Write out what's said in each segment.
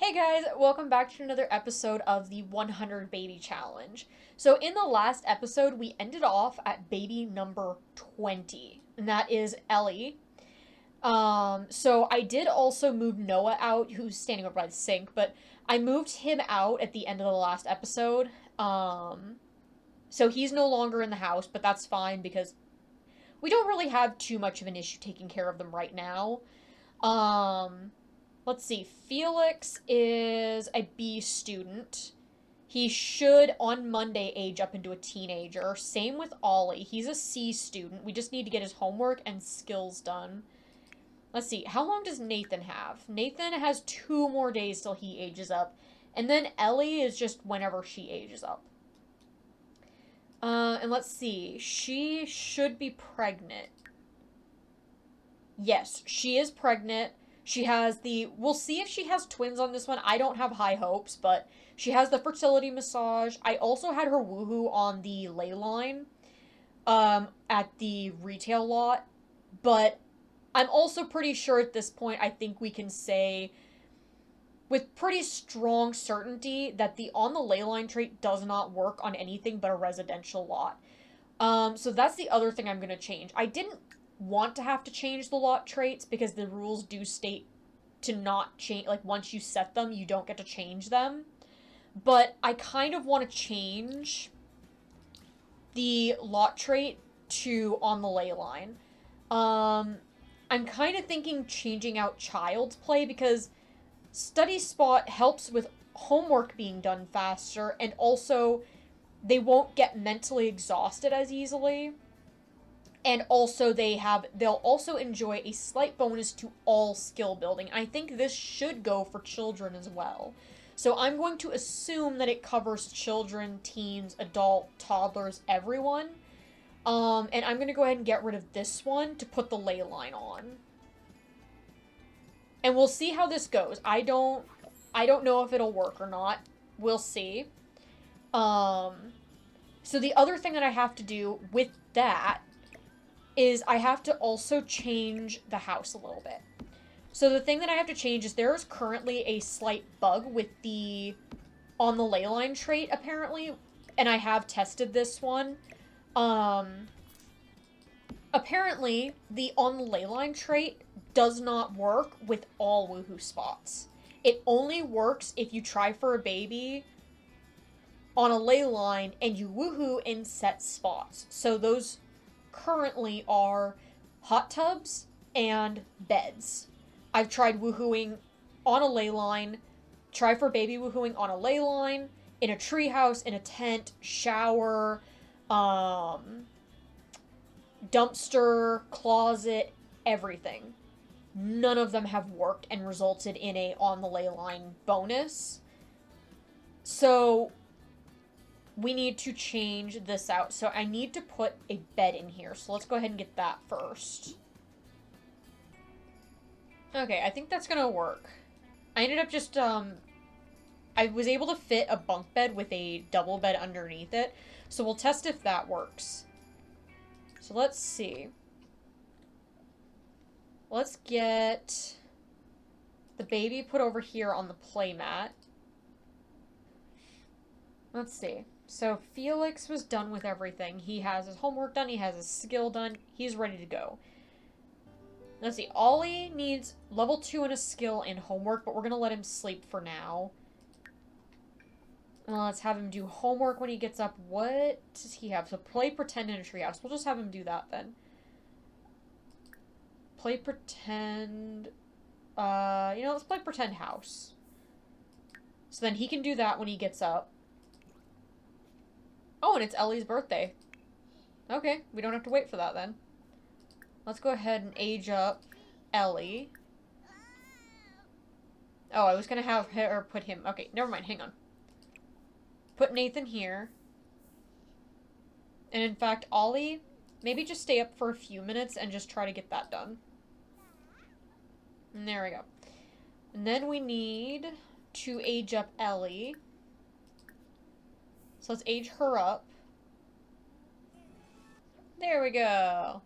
Hey guys, welcome back to another episode of the 100 Baby Challenge. So, in the last episode, we ended off at baby number 20, and that is Ellie. So I did also move Noah out, who's standing over by the sink, but I moved him out at the end of the last episode. So he's no longer in the house, but that's fine because we don't really have too much of an issue taking care of them right now. Um, let's see. Felix is a B student. He should on Monday age up into a teenager. Same with Ollie. He's a C student. We just need to get his homework and skills done. Let's see. How long does Nathan have? Nathan has 2 more days till he ages up. And then Ellie is just whenever she ages up. And let's see. She should be pregnant. Yes, she is pregnant. She has the. We'll see if she has twins on this one. I don't have high hopes, but she has the fertility massage. I also had her woohoo on the ley line at the retail lot. But I'm also pretty sure at this point, I think we can say with pretty strong certainty that the on the ley line trait does not work on anything but a residential lot. So that's the other thing I'm going to change. I didn't want to have to change the lot traits because the rules do state to not change, like once you set them, you don't get to change them. But I kind of want to change the lot trait to on the ley line. Um, I'm kind of thinking changing out child's play because study spot helps with homework being done faster and also they won't get mentally exhausted as easily. And also they'll also enjoy a slight bonus to all skill building. I think this should go for children as well. So I'm going to assume that it covers children, teens, adult, toddlers, everyone. And I'm gonna go ahead and get rid of this one to put the ley line on. And we'll see how this goes. I don't know if it'll work or not. We'll see. Um so the other thing that I have to do with that is I have to also change the house a little bit. So the thing that I have to change is there is currently a slight bug with the on the ley line trait apparently, and I have tested this one. Um Apparently the on the ley line trait does not work with all woohoo spots. It only works if you try for a baby on a ley line and you woohoo in set spots. So those currently are hot tubs and beds. I've tried woohooing on a ley line, try for baby woohooing on a ley line, in a treehouse, in a tent, shower, dumpster, closet, everything. None of them have worked and resulted in a on the ley line bonus. So we need to change this out. So I need to put a bed in here. So let's go ahead and get that first. Okay, I think that's gonna work. I ended up just, I was able to fit a bunk bed with a double bed underneath it. So we'll test if that works. So let's see. Let's get the baby put over here on the playmat. Let's see. So Felix was done with everything. He has his homework done. He has his skill done. He's ready to go. Let's see. Ollie needs level 2 in a skill and homework, but we're going to let him sleep for now. Well, let's have him do homework when he gets up. What does he have? So play pretend in a treehouse. We'll just have him do that then. Play pretend. Let's play pretend house. So then he can do that when he gets up. Oh, and it's Ellie's birthday. Okay, we don't have to wait for that then. Let's go ahead and age up Ellie. Oh, I was gonna have her put him. Okay, never mind, hang on. Put Nathan here. And in fact, Ollie, maybe just stay up for a few minutes and just try to get that done. And there we go. And then we need to age up Ellie. So let's age her up. There we go.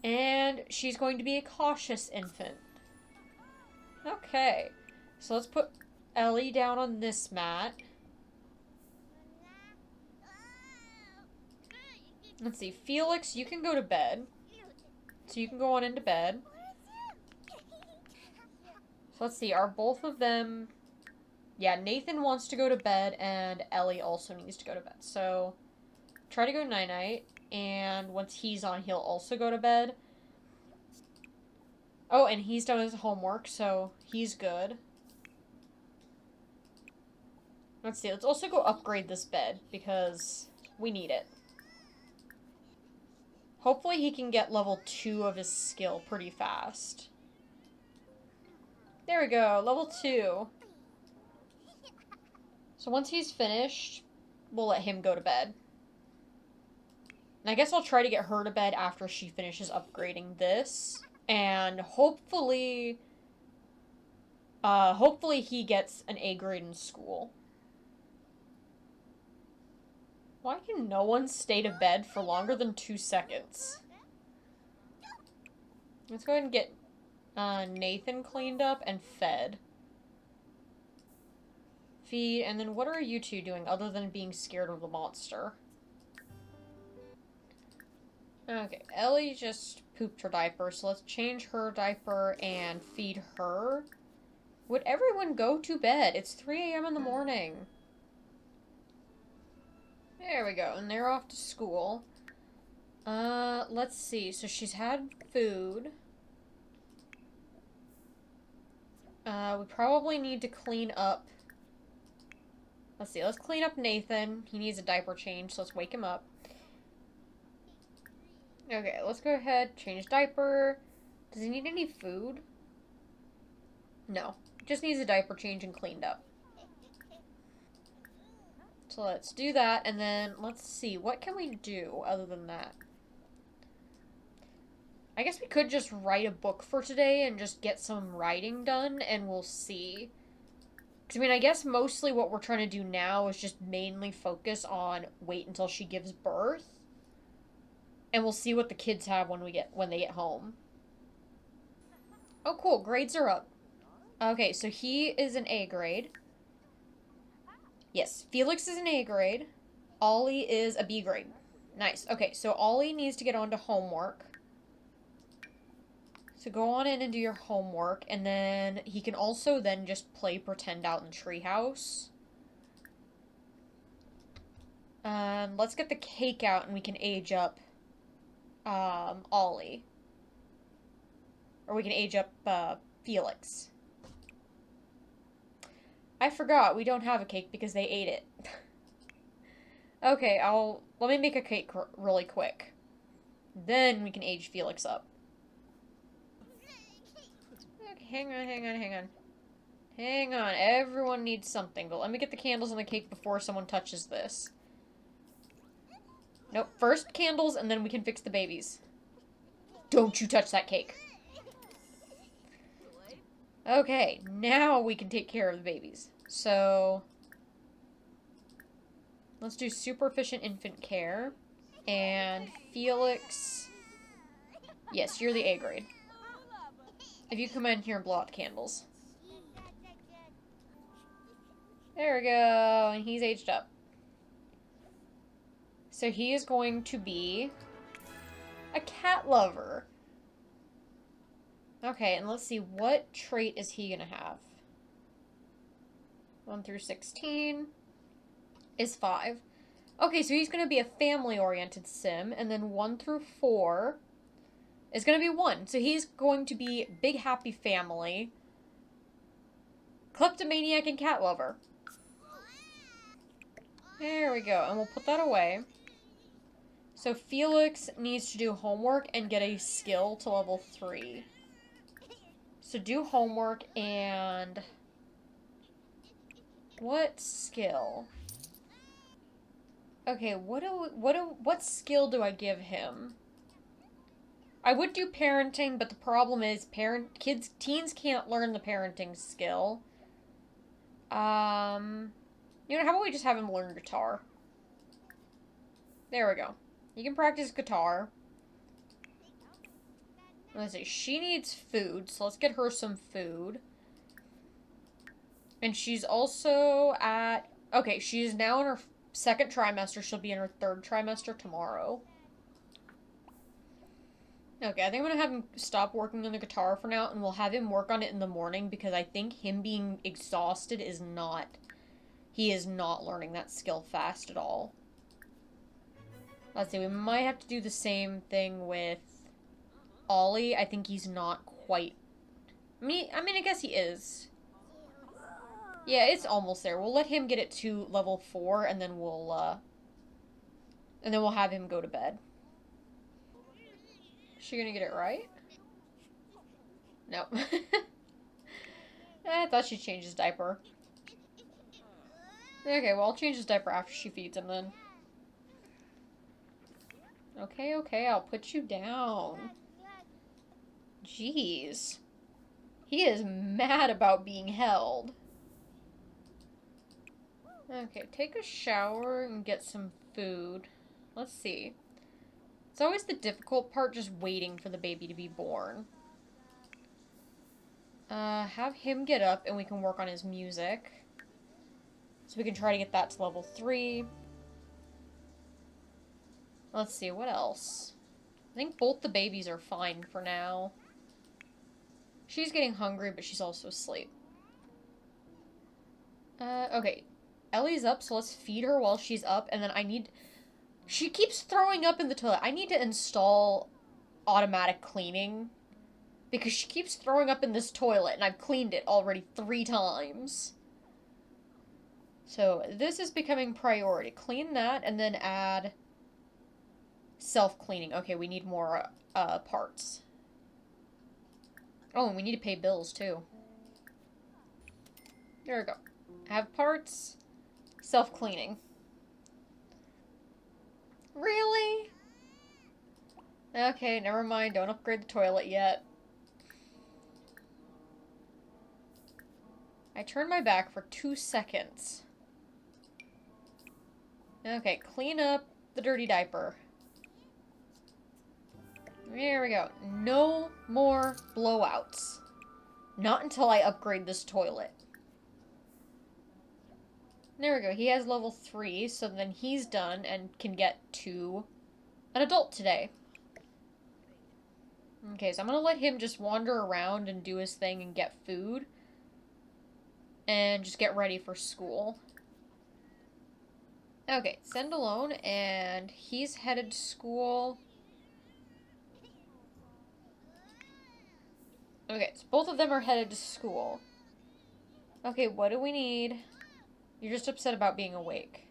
And she's going to be a cautious infant. Okay. So let's put Ellie down on this mat. Let's see. Felix, you can go to bed. So you can go on into bed. So let's see. Are both of them... Yeah, Nathan wants to go to bed, and Ellie also needs to go to bed. So try to go night-night, and once he's on, he'll also go to bed. Oh, and he's done his homework, so he's good. Let's see. Let's also go upgrade this bed, because we need it. Hopefully he can get level 2 of his skill pretty fast. There we go, level 2. So once he's finished, we'll let him go to bed. And I guess I'll try to get her to bed after she finishes upgrading this. And hopefully he gets an A grade in school. Why can no one stay to bed for longer than 2 seconds? Let's go ahead and get Nathan cleaned up and fed. Feed, and then what are you two doing other than being scared of the monster? Okay, Ellie just pooped her diaper, so let's change her diaper and feed her. Would everyone go to bed? It's 3 a.m. in the morning. There we go, and they're off to school. Let's see. So she's had food. We probably need to clean up. Let's see, let's clean up Nathan. He needs a diaper change, so let's wake him up. Okay, let's go ahead, change diaper. Does he need any food? No. Just needs a diaper change and cleaned up. So let's do that, and then let's see, what can we do other than that? I guess we could just write a book for today and just get some writing done, and we'll see. Because, I mean, I guess mostly what we're trying to do now is just mainly focus on wait until she gives birth. And we'll see what the kids have when they get home. Oh, cool. Grades are up. Okay, so he is an A grade. Yes, Felix is an A grade. Ollie is a B grade. Nice. Okay, so Ollie needs to get on to homework. So go on in and do your homework, and then he can also then just play pretend out in treehouse. Let's get the cake out and we can age up Ollie. Or we can age up Felix. I forgot, we don't have a cake because they ate it. Okay, let me make a cake really quick. Then we can age Felix up. Okay, hang on. Hang on, everyone needs something, but let me get the candles on the cake before someone touches this. Nope, first candles and then we can fix the babies. Don't you touch that cake. Okay, now we can take care of the babies. So, let's do super efficient infant care. And Felix, yes, you're the A grade. If you come in here and blow out the candles. There we go, and he's aged up. So he is going to be a cat lover. Okay, and let's see, what trait is he gonna have? 1 through 16 is 5. Okay, so he's gonna be a family-oriented sim, and then 1 through 4 is gonna be 1. So he's going to be big happy family, kleptomaniac, and cat lover. There we go, and we'll put that away. So Felix needs to do homework and get a skill to level 3. So do homework and... what skill? Okay, what skill do I give him? I would do parenting, but the problem is teens can't learn the parenting skill. You know, how about we just have him learn guitar? There we go. You can practice guitar. Let's see, she needs food, so let's get her some food. And she's also at... Okay, she's now in her second trimester. She'll be in her third trimester tomorrow. Okay, I think I'm gonna have him stop working on the guitar for now, and we'll have him work on it in the morning because I think him being exhausted is not... He is not learning that skill fast at all. Let's see, we might have to do the same thing with Ollie. I think he's not quite... I mean, I guess he is. Yeah, it's almost there. We'll let him get it to level 4, and then we'll have him go to bed. Is she gonna get it right? No. I thought she'd change his diaper. Okay, well, I'll change his diaper after she feeds him then. Okay, okay, I'll put you down. Jeez. He is mad about being held. Okay, take a shower and get some food. Let's see. It's always the difficult part, just waiting for the baby to be born. Have him get up and we can work on his music. So we can try to get that to level 3. Let's see, what else? I think both the babies are fine for now. She's getting hungry, but she's also asleep. Okay. Ellie's up, so let's feed her while she's up, and then I need... She keeps throwing up in the toilet. I need to install automatic cleaning, because she keeps throwing up in this toilet, and I've cleaned it already 3 times. So, this is becoming priority. Clean that, and then add self-cleaning. Okay, we need more, parts. Oh, and we need to pay bills, too. There we go. Have parts, self-cleaning. Really? Okay, never mind. Don't upgrade the toilet yet. I turned my back for 2 seconds. Okay, clean up the dirty diaper. There we go. No more blowouts. Not until I upgrade this toilet. There we go. He has level 3, so then he's done and can get to an adult today. Okay, so I'm gonna let him just wander around and do his thing and get food. And just get ready for school. Okay, send alone, and he's headed to school. Okay, so both of them are headed to school. Okay, what do we need? You're just upset about being awake.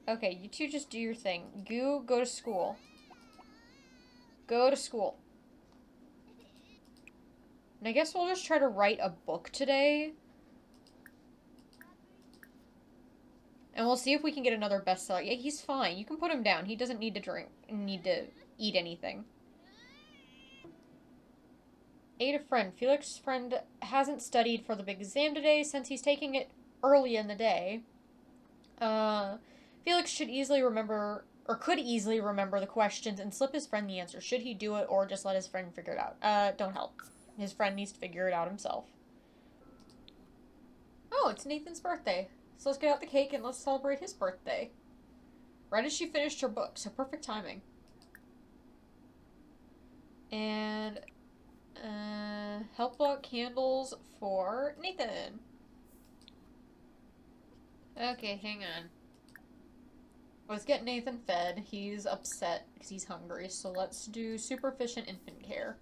Okay, you two just do your thing. Go to school. Go to school. And I guess we'll just try to write a book today. And we'll see if we can get another bestseller. Yeah, he's fine. You can put him down. He doesn't need to eat anything. Aid a friend. Felix's friend hasn't studied for the big exam today since he's taking it early in the day. Felix should easily remember, or could easily remember the questions and slip his friend the answer. Should he do it or just let his friend figure it out? Don't help. His friend needs to figure it out himself. Oh, it's Nathan's birthday. So let's get out the cake and let's celebrate his birthday. Right as she finished her book, so perfect timing. And, help out candles for Nathan. Okay, hang on. Let's get Nathan fed. He's upset because he's hungry, so let's do super efficient infant care.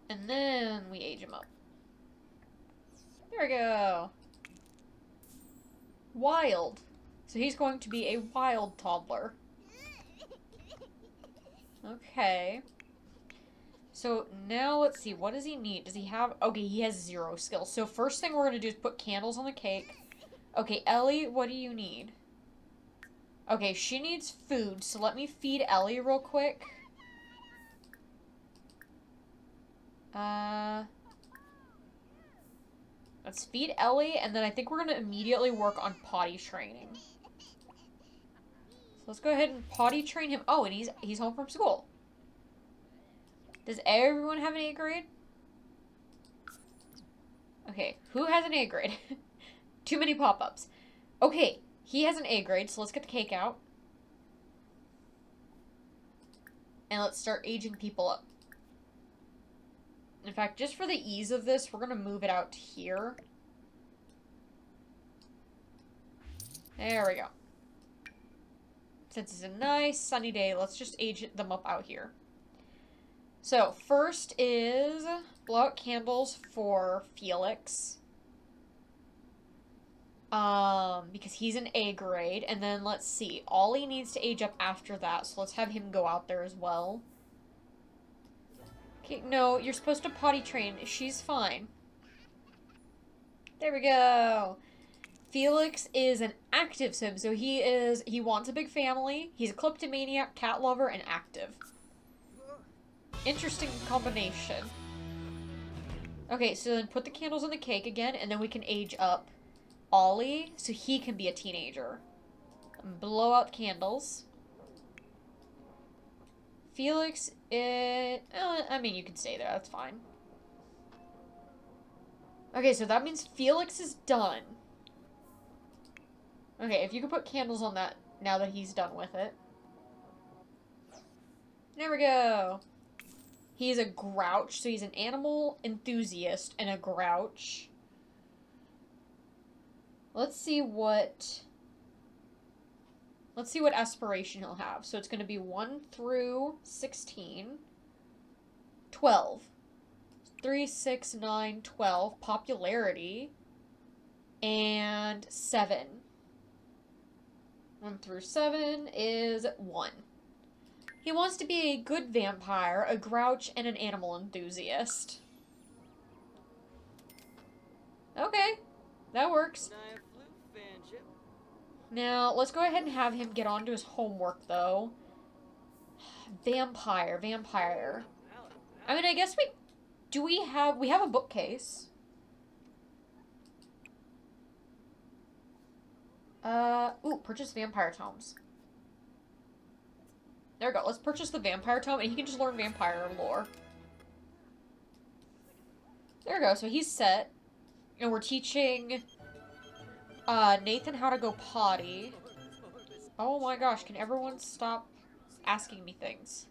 And then we age him up. There we go. Wild. So he's going to be a wild toddler. Okay. So now let's see. What does he need? Does he have... Okay, he has 0 skills. So first thing we're going to do is put candles on the cake. Okay, Ellie, what do you need? Okay, she needs food. So let me feed Ellie real quick. Let's feed Ellie, and then I think we're going to immediately work on potty training. So let's go ahead and potty train him. Oh, and he's home from school. Does everyone have an A grade? Okay, who has an A grade? Too many pop-ups. Okay, he has an A grade, so let's get the cake out. And let's start aging people up. In fact, just for the ease of this, we're going to move it out to here. There we go. Since it's a nice sunny day, let's just age them up out here. So, first is blow out candles for Felix. Because he's an A grade. And then, let's see, Ollie needs to age up after that, so let's have him go out there as well. Okay, no, you're supposed to potty train. She's fine. There we go. Felix is an active sim, so he wants a big family. He's a kleptomaniac, cat lover, and active. Interesting combination. Okay, so then put the candles on the cake again, and then we can age up Ollie so he can be a teenager. Blow out candles. Felix, I mean, you can stay there. That's fine. Okay, so that means Felix is done. Okay, if you could put candles on that now that he's done with it. There we go. He's a grouch, so he's an animal enthusiast and a grouch. Let's see what aspiration he'll have. So it's going to be 1 through 16. 12. 3, 6, 9, 12. Popularity. And 7. 1 through 7 is 1. He wants to be a good vampire, a grouch, and an animal enthusiast. Okay, that works. Now, let's go ahead and have him get on to his homework, though. Vampire. I mean, I guess we have a bookcase. Ooh, purchase vampire tomes. There we go. Let's purchase the vampire tome, and he can just learn vampire lore. There we go. So he's set. And we're teaching Nathan how to go potty. Oh my gosh, can everyone stop asking me things?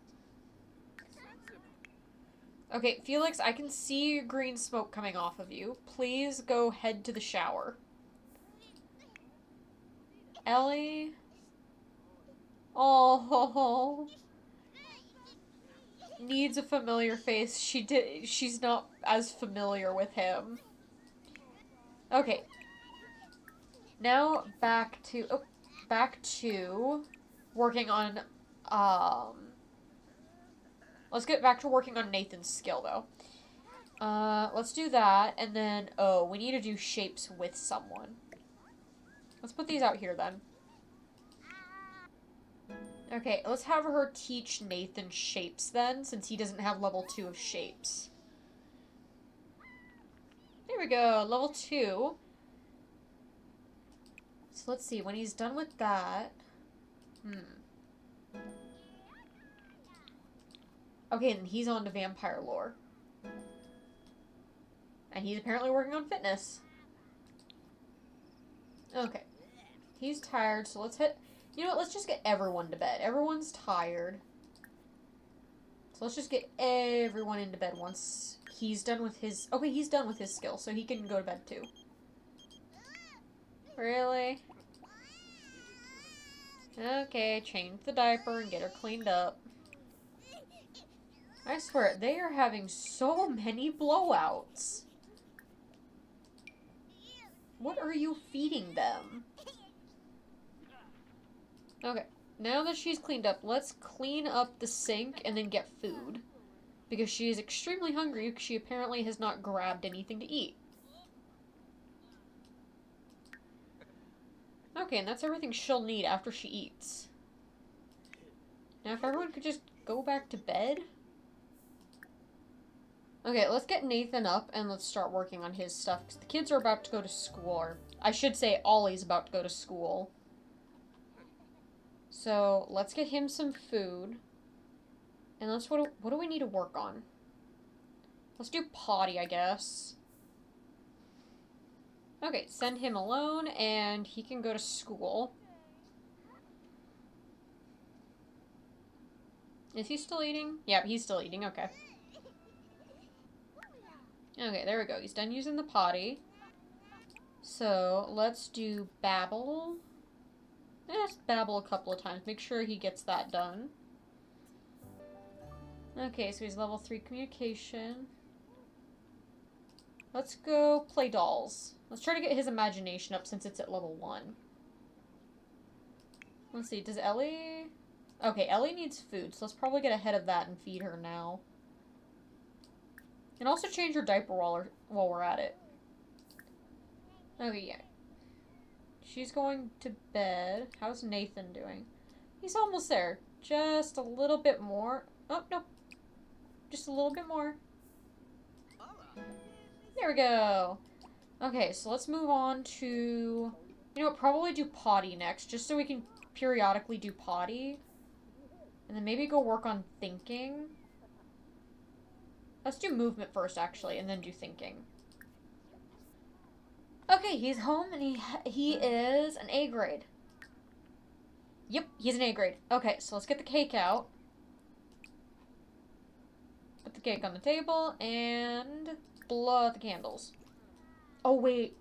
Okay, Felix, I can see green smoke coming off of you. Please go head to the shower. Ellie? Oh, needs a familiar face. She's not as familiar with him. Okay. Now back to working on let's get back to working on Nathan's skill though. Let's do that, and then we need to do shapes with someone. Let's put these out here then. Okay, let's have her teach Nathan shapes then, since he doesn't have level 2 of shapes. There we go, level 2. So let's see, when he's done with that... Okay, and he's on to vampire lore. And he's apparently working on fitness. Okay. He's tired, so let's hit... You know what, let's just get everyone to bed. Everyone's tired. So let's just get everyone into bed once he's done with his... Okay, he's done with his skill, so he can go to bed too. Really? Okay, change the diaper and get her cleaned up. I swear, they are having so many blowouts. What are you feeding them? Okay, now that she's cleaned up, let's clean up the sink and then get food. Because she is extremely hungry because she apparently has not grabbed anything to eat. Okay, and that's everything she'll need after she eats. Now if everyone could just go back to bed. Okay, let's get Nathan up and let's start working on his stuff. Because the kids are about to go to school. Or I should say Ollie's about to go to school. So, let's get him some food. And what do we need to work on? Let's do potty, I guess. Okay, send him alone, and he can go to school. Is he still eating? Yep, he's still eating. Okay. Okay, there we go. He's done using the potty. So, let's do babble. Let's babble a couple of times. Make sure he gets that done. Okay, so he's level 3 communication. Let's go play dolls. Let's try to get his imagination up since it's at level 1. Let's see, does Ellie... Okay, Ellie needs food, so let's probably get ahead of that and feed her now. And also change her diaper while we're at it. Okay, yeah. She's going to bed. How's Nathan doing? He's almost there. Just a little bit more. Oh, no. Just a little bit more. There we go. Okay, so let's move on to... You know what, probably do potty next, just so we can periodically do potty. And then maybe go work on thinking. Let's do movement first, actually, and then do thinking. Okay, he's home, and he is an A grade. Yep, he's an A grade. Okay, so let's get the cake out. Put the cake on the table, and blow out the candles. Oh, wait.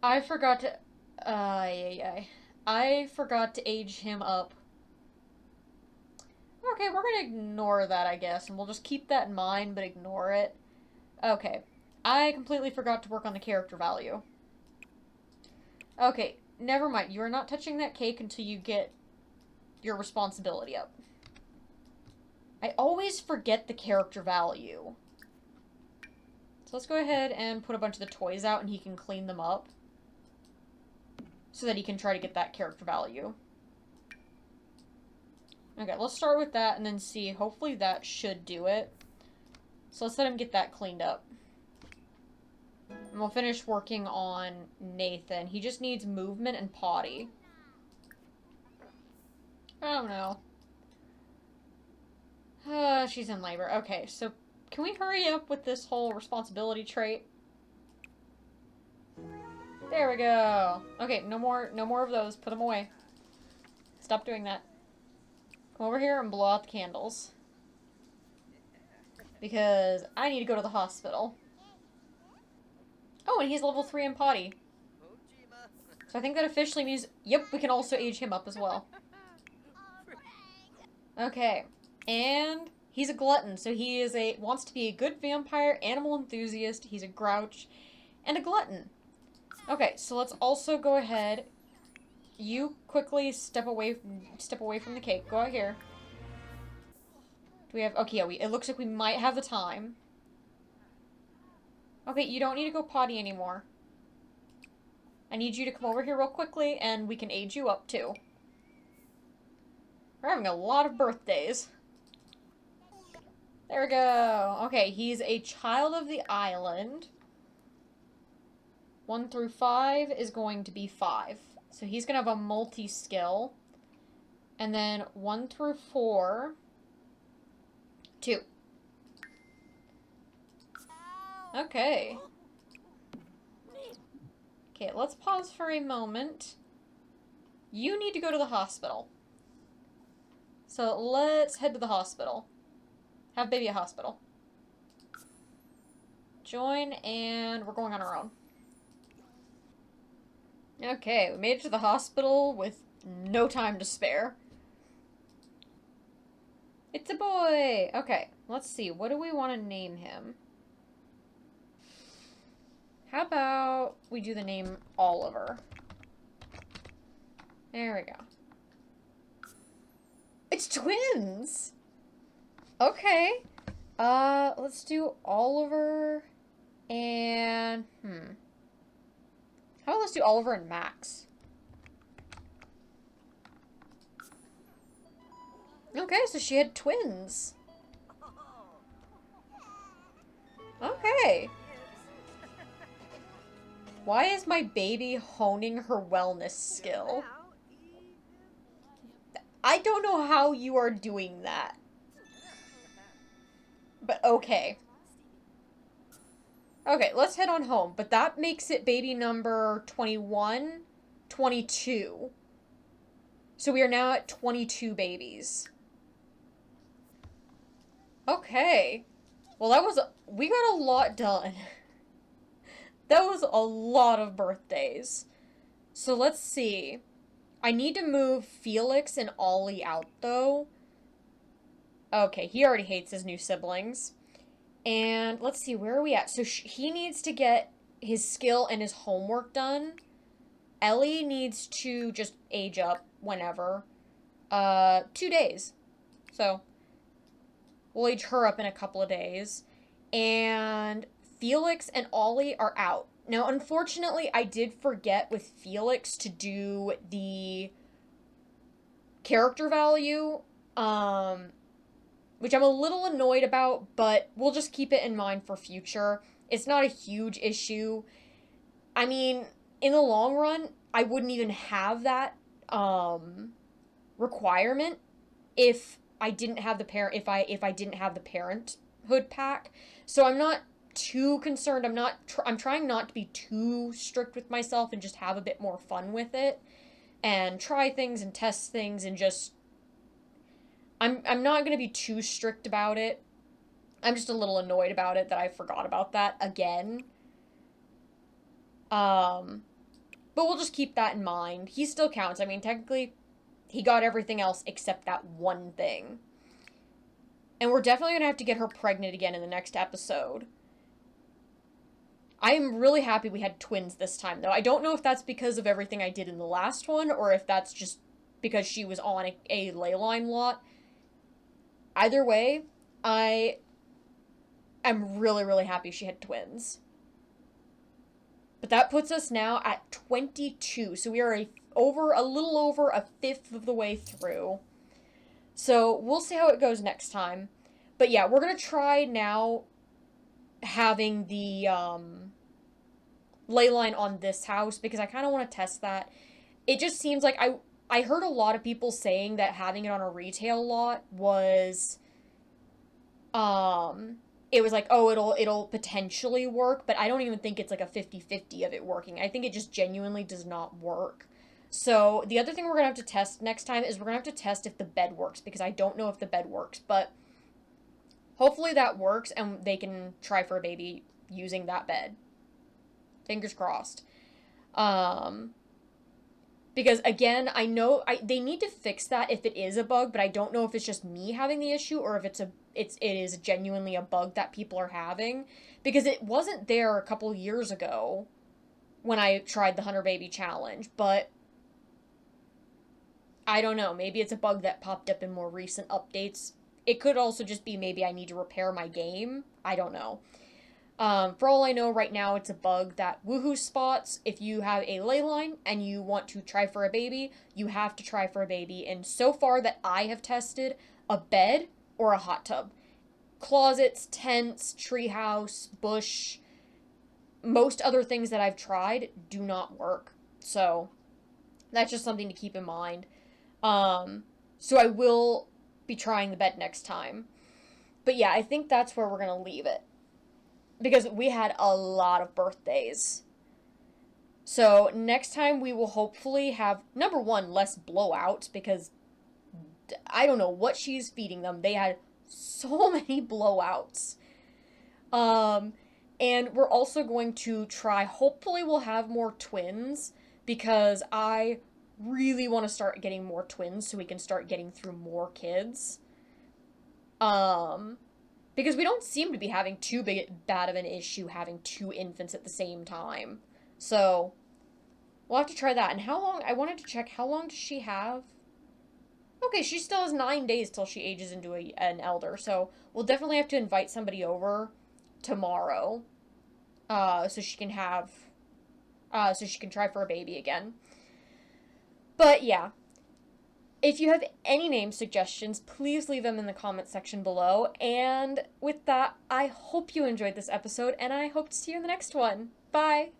I forgot to... I forgot to age him up. Okay, we're gonna ignore that, I guess, and we'll just keep that in mind, but ignore it. Okay. I completely forgot to work on the character value. Okay, never mind. You are not touching that cake until you get your responsibility up. I always forget the character value. So let's go ahead and put a bunch of the toys out and he can clean them up. So that he can try to get that character value. Okay, let's start with that and then see. Hopefully that should do it. So let's let him get that cleaned up. And we'll finish working on Nathan. He just needs movement and potty. I don't know. She's in labor. Okay, so can we hurry up with this whole responsibility trait? There we go. Okay, no more of those. Put them away. Stop doing that. Come over here and blow out the candles. Because I need to go to the hospital. Oh, and he's level 3 in potty. So I think that officially means, yep, we can also age him up as well. Okay. And he's a glutton, so he is wants to be a good vampire, animal enthusiast, he's a grouch, and a glutton. Okay, so let's also go ahead. You quickly step away from the cake. Go out here. Do we have... Okay, yeah, it looks like we might have the time. Okay, you don't need to go potty anymore. I need you to come over here real quickly, and we can age you up, too. We're having a lot of birthdays. There we go. Okay, he's a child of the island. 1 through 5 is going to be 5. So he's going to have a multi-skill. And then 1 through 4... 2. Okay. Okay, let's pause for a moment. You need to go to the hospital. So let's head to the hospital. Have baby at hospital. Join, and we're going on our own. Okay, we made it to the hospital with no time to spare. It's a boy! Okay, let's see. What do we want to name him? How about we do the name Oliver? There we go. It's twins! Okay. Let's do Oliver and... How about let's do Oliver and Max? Okay, so she had twins. Okay. Why is my baby honing her wellness skill? I don't know how you are doing that. But okay. Okay, let's head on home. But that makes it baby number 21, 22. So we are now at 22 babies. Okay. Well, we got a lot done. That was a lot of birthdays. So let's see. I need to move Felix and Ollie out, though. Okay, he already hates his new siblings. And let's see, where are we at? So he needs to get his skill and his homework done. Ellie needs to just age up whenever. 2 days. So we'll age her up in a couple of days. And Felix and Ollie are out. Now, unfortunately, I did forget with Felix to do the character value, which I'm a little annoyed about, but we'll just keep it in mind for future. It's not a huge issue. I mean, in the long run, I wouldn't even have that requirement if I didn't have the if I didn't have the parenthood pack. So I'm not too concerned. I'm trying not to be too strict with myself and just have a bit more fun with it and try things and test things and just I'm not going to be too strict about it. I'm just a little annoyed about it that I forgot about that again. But we'll just keep that in mind. He still counts. I mean, technically he got everything else except that one thing. And we're definitely going to have to get her pregnant again in the next episode. I am really happy we had twins this time, though. I don't know if that's because of everything I did in the last one, or if that's just because she was on a Leyline lot. Either way, I am really, really happy she had twins. But that puts us now at 22, so we are a little over a fifth of the way through. So we'll see how it goes next time. But yeah, we're going to try now having the ley line on this house because I kind of want to test that. It just seems like I heard a lot of people saying that having it on a retail lot was it was like, oh, it'll potentially work, but I don't even think it's like a 50-50 of it working. I think it just genuinely does not work. So the other thing we're going to have to test next time is we're going to have to test if the bed works because I don't know if the bed works, but hopefully that works and they can try for a baby using that bed. Fingers crossed. Because again, I know they need to fix that if it is a bug, but I don't know if it's just me having the issue or if it is genuinely a bug that people are having because it wasn't there a couple years ago when I tried the Hunter Baby Challenge, but I don't know. Maybe it's a bug that popped up in more recent updates. It could also just be maybe I need to repair my game. I don't know. For all I know, right now it's a bug that Woohoo spots. If you have a ley line and you want to try for a baby, you have to try for a baby. And so far that I have tested, a bed or a hot tub. Closets, tents, treehouse, bush, most other things that I've tried do not work. So that's just something to keep in mind. So I will be trying the bed next time. But yeah, I think that's where we're going to leave it. Because we had a lot of birthdays. So next time we will hopefully have, number one, less blowouts because I don't know what she's feeding them. They had so many blowouts. And we're also going to try, hopefully we'll have more twins because I really want to start getting more twins so we can start getting through more kids. Because we don't seem to be having too bad of an issue having two infants at the same time. So, we'll have to try that. And how long, I wanted to check, how long does she have? Okay, she still has 9 days till she ages into an elder. So, we'll definitely have to invite somebody over tomorrow. So she can try for a baby again. But yeah. If you have any name suggestions, please leave them in the comment section below. And with that, I hope you enjoyed this episode, and I hope to see you in the next one. Bye!